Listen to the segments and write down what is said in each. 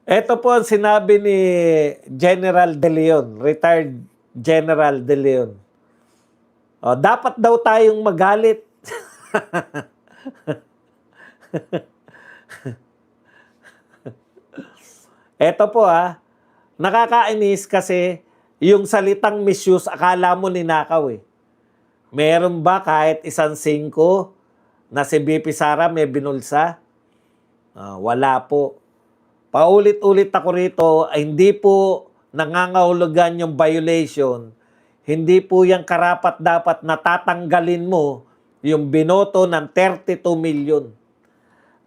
Ito po ang sinabi ni General De Leon, retired General De Leon. Dapat daw tayong magalit. Ito po nakakainis kasi yung salitang misuse, akala mo ninakaw eh. Meron ba kahit isang singko na si BP Sara may binulsa? Wala po. Paulit-ulit ako rito, ay hindi po nangangahulugan yung violation. Hindi po yung karapat-dapat na tatanggalin mo yung binoto ng 32 million.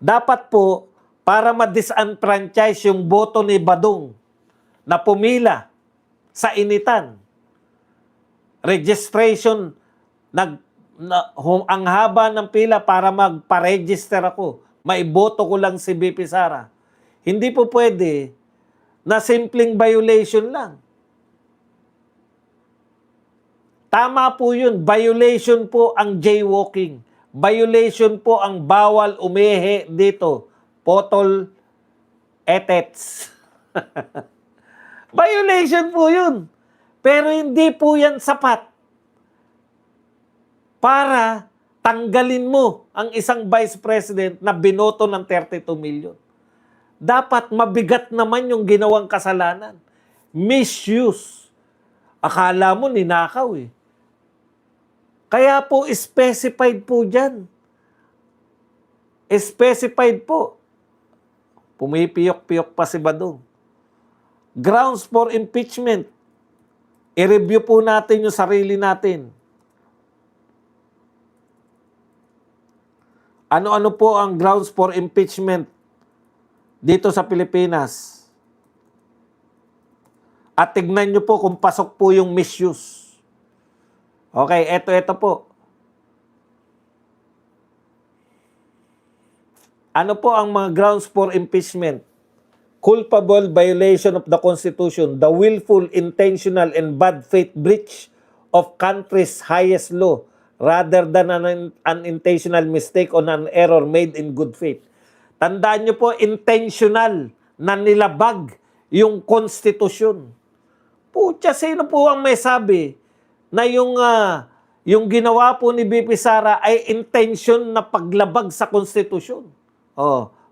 Dapat po, para ma-disenfranchise yung boto ni Badong na pumila sa initan. Registration, ang haba ng pila para magpa-register ako. Maiboto ko lang si BP Sara. Hindi po pwede na simpleng violation lang. Tama po yun. Violation po ang jaywalking. Violation po ang bawal umihi dito. Potol etets. Violation po yun. Pero hindi po yan sapat para tanggalin mo ang isang vice president na binoto ng 32 million. Dapat mabigat naman yung ginawang kasalanan. Misuse. Akala mo ninakaw eh. Kaya po specified po dyan. Specified po. Pumipiyok-piyok pa si Badong. Grounds for impeachment. I-review po natin yung sarili natin. Ano-ano po ang grounds for impeachment dito sa Pilipinas? At tignan nyo po kung pasok po yung misuse. Okay, eto po. Ano po ang mga grounds for impeachment? Culpable violation of the Constitution, the willful, intentional, and bad faith breach of country's highest law rather than an unintentional mistake on an error made in good faith. Tandaan nyo po, intentional na nilabag yung konstitusyon. Pucha, sino po ang may sabi na yung ginawa po ni BP Sara ay intention na paglabag sa konstitusyon?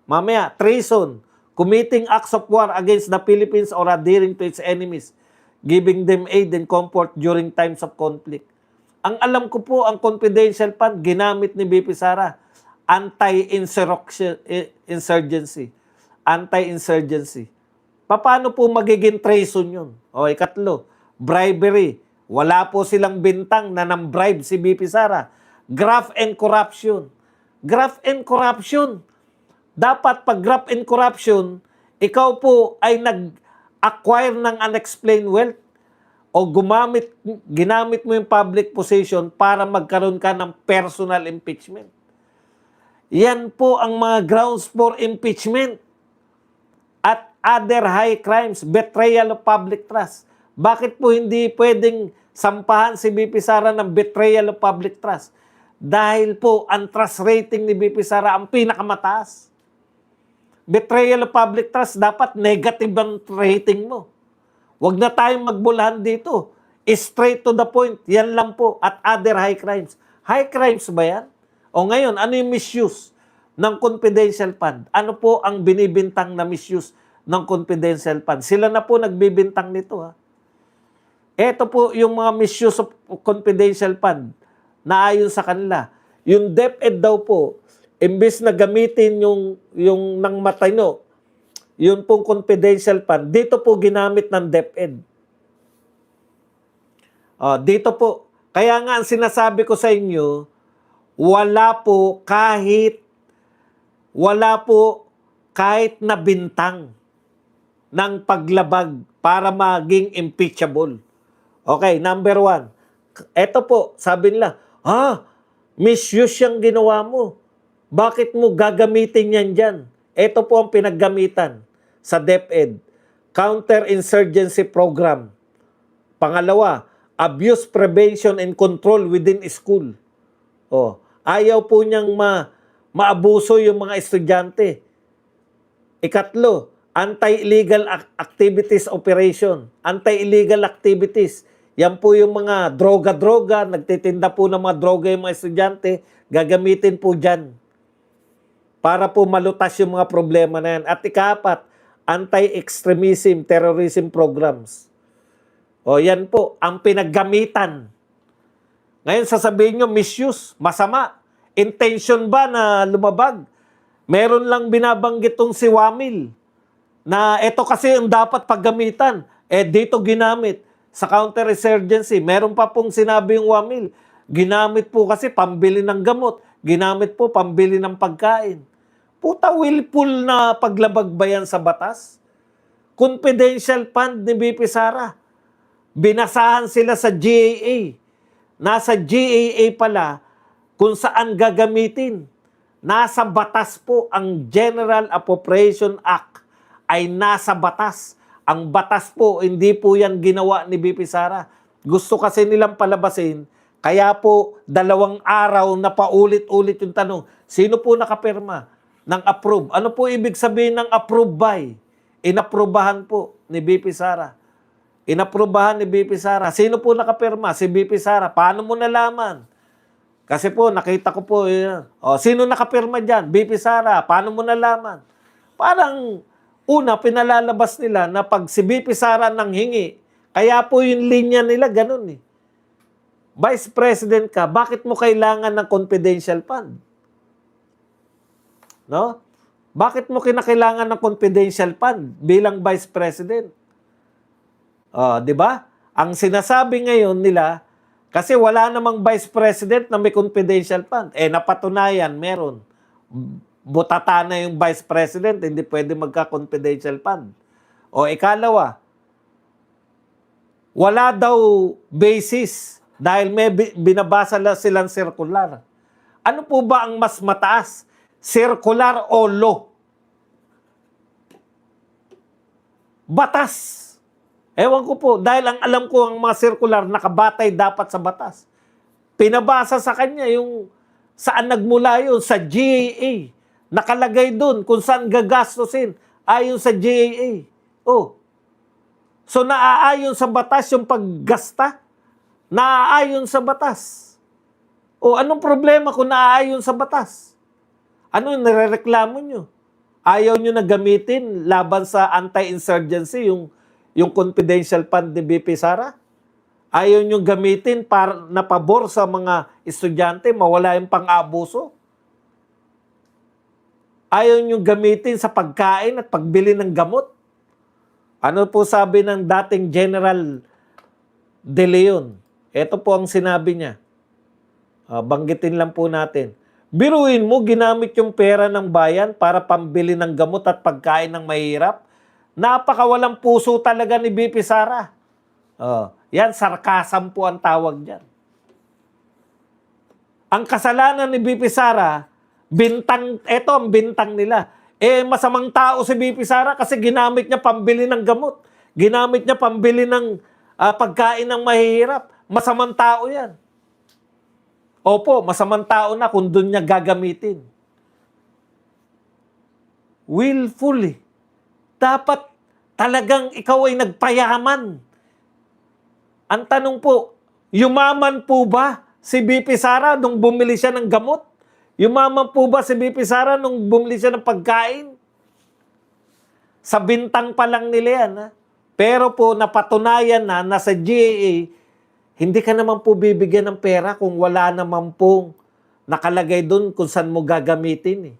Mamaya, treason, committing acts of war against the Philippines or adhering to its enemies, giving them aid and comfort during times of conflict. Ang alam ko po, ang confidential fund, ginamit ni BP Sara, anti-insurgency. Anti-insurgency. Paano po magiging treason yun? Ikatlo, bribery. Wala po silang bintang na nang-bribe si BP Sara. Graft and corruption. Graft and corruption. Dapat pag graft and corruption, ikaw po ay nag-acquire ng unexplained wealth o ginamit mo yung public position para magkaroon ka ng personal impeachment. Yan po ang mga grounds for impeachment. At other high crimes, betrayal of public trust. Bakit po hindi pwedeng sampahan si BP Sara ng betrayal of public trust? Dahil po ang trust rating ni BP Sara ang pinakamataas. Betrayal of public trust, dapat negative ang rating mo. Huwag na tayong magbulahan dito. Straight to the point. Yan lang po. At other high crimes. High crimes ba yan? O ngayon, ano yung misuse ng confidential fund? Ano po ang binibintang na misuse ng confidential fund? Sila na po nagbibintang nito Ito po yung mga misuse of confidential fund na ayon sa kanila. Yung DepEd daw po, imbis na gamitin yung nang matino, yun pong confidential fund, dito po ginamit ng DepEd. Dito po. Kaya nga ang sinasabi ko sa inyo, wala po kahit na bintang ng paglabag para maging impeachable. Okay, number 1. Ito po, sabi nila, misuse yung ginawa mo. Bakit mo gagamitin yan dyan? Ito po ang pinaggamitan sa DepEd. Counter-insurgency program. Pangalawa, abuse prevention and control within school. Ayaw po niyang maabuso yung mga estudyante. Ikatlo, anti-illegal activities operation, anti-illegal activities. Yan po yung mga droga-droga, nagtitinda po ng mga droga yung mga estudyante, gagamitin po dyan para po malutas yung mga problema na yan. At ika-4, anti-extremism, terrorism programs. O yan po, ang pinaggamitan. Ngayon sasabihin nyo, misuse, masama. Intention ba na lumabag? Meron lang binabanggit tong si Wamil na ito kasi ang dapat paggamitan. Dito ginamit sa counter-insurgency. Meron pa pong sinabi yung Wamil. Ginamit po kasi pambili ng gamot. Ginamit po pambili ng pagkain. Puta, willful na paglabag ba yan sa batas? Confidential fund ni BP Sara. Binasahan sila sa GAA. Nasa GAA pala kung saan gagamitin. Nasa batas po ang General Appropriation Act ay nasa batas. Ang batas po, hindi po yan ginawa ni BP Sara. Gusto kasi nilang palabasin, kaya po 2 araw na paulit-ulit yung tanong, sino po nakapirma ng approve? Ano po ibig sabihin ng approve by? Inaprubahan po ni BP Sara. Inaprubahan ni BP Sara. Sino po nakapirma? Si BP Sara. Paano mo nalaman? Kasi po, nakita ko po, sino nakapirma dyan? BP Sara. Paano mo nalaman? Parang, una, pinalalabas nila na pag si BP Sara nang hingi, kaya po yung linya nila, ganun eh. Vice President ka, bakit mo kailangan ng confidential fund? No? Bakit mo kinakailangan ng confidential fund bilang Vice President? Di ba? Ang sinasabi ngayon nila, kasi wala namang Vice President na may confidential fund. Napatunayan, meron. Butata na yung Vice President, hindi pwede magka-confidential fund. Ikalawa, wala daw basis dahil may binabasa silang circular. Ano po ba ang mas mataas? Circular o law? Batas. Ewan ko po, dahil ang alam ko ang mga circular nakabatay dapat sa batas. Pinabasa sa kanya yung saan nagmula yun, sa GAA. Nakalagay doon kung saan gagastusin ayon sa GAA. So naaayon sa batas yung paggasta? Naaayon sa batas. Anong problema kung naaayon sa batas? Ano yung nirereklamo nyo? Ayaw nyo na gamitin laban sa anti-insurgency yung confidential fund ni BP Sara? Ayaw nyo gamitin para na pabor sa mga estudyante, mawala yung pang-abuso? Ayaw nyo gamitin sa pagkain at pagbili ng gamot? Ano po sabi ng dating General De Leon? Ito po ang sinabi niya. Banggitin lang po natin. Biruin mo, ginamit yung pera ng bayan para pambili ng gamot at pagkain ng mahirap. Napakawalang puso talaga ni BP Sara. Yan, sarkasam po ang tawag dyan. Ang kasalanan ni BP Sara, ito ang bintang nila. Masamang tao si BP Sara kasi ginamit niya pambili ng gamot. Ginamit niya pambili ng pagkain ng mahihirap. Masamang tao yan. Opo, masamang tao na kung doon niya gagamitin. Willfully. Dapat talagang ikaw ay nagpayaman. Ang tanong po, yumaman po ba si BP Sara nung bumili siya ng gamot? Yumaman po ba si BP Sara nung bumili siya ng pagkain? Sa bintang pa lang nila yan. Pero po napatunayan na nasa GAA, hindi ka naman po bibigyan ng pera kung wala naman pong nakalagay doon kung saan mo gagamitin.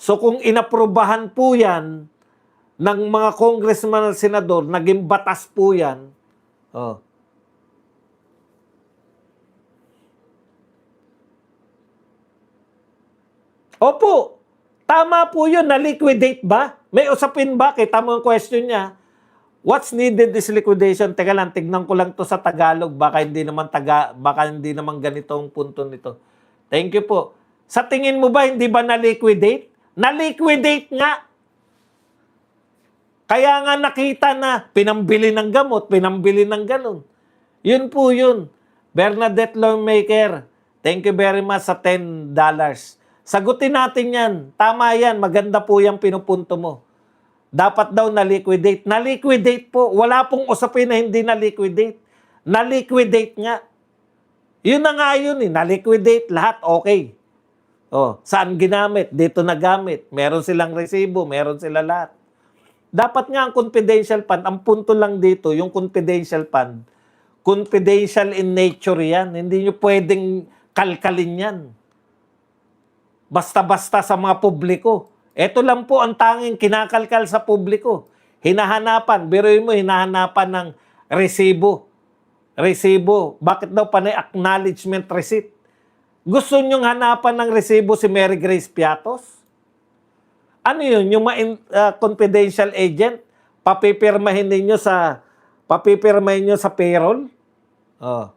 So kung inaprubahan po yan ng mga congressman at senador, naging batas po yan, Opo, tama po yun. Na-liquidate ba? May usapin ba? Kita mo yung question niya. What's needed is liquidation. Teka lang, tignan ko lang to sa Tagalog. Baka hindi naman ganito ang punto nito. Thank you po. Sa tingin mo ba, hindi ba na-liquidate? Na-liquidate nga. Kaya nga nakita na pinambili ng gamot, pinambili ng ganun. Yun po yun. Bernadette Lawmaker, thank you very much sa $10. Sagutin natin yan. Tama yan. Maganda po yung pinupunto mo. Dapat daw na-liquidate. Na-liquidate po. Wala pong usapin na hindi na-liquidate. Na-liquidate nga. Yun na nga yun eh. Na-liquidate lahat. Okay. Oh, saan ginamit? Dito nagamit. Meron silang resibo. Meron sila lahat. Dapat nga ang confidential fund, ang punto lang dito, yung confidential fund, confidential in nature yan. Hindi nyo pwedeng kalkalin yan. Basta-basta sa mga publiko. Ito lang po ang tanging kinakalkal sa publiko. Hinahanapan, biruin mo, hinahanapan ng resibo. Resibo. Bakit daw panay acknowledgement receipt? Gusto nyong hanapan ng resibo si Mary Grace Piatos? Ano yun? Yung confidential agent? Papipirmahin nyo sa payroll? Oh.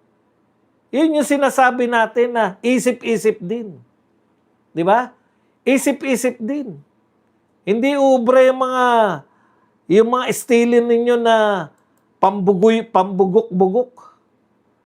Yun yung sinasabi natin na isip-isip din. Di ba? Isip-isip din. Hindi ubre yung mga istilin ninyo na pambugok-bugok.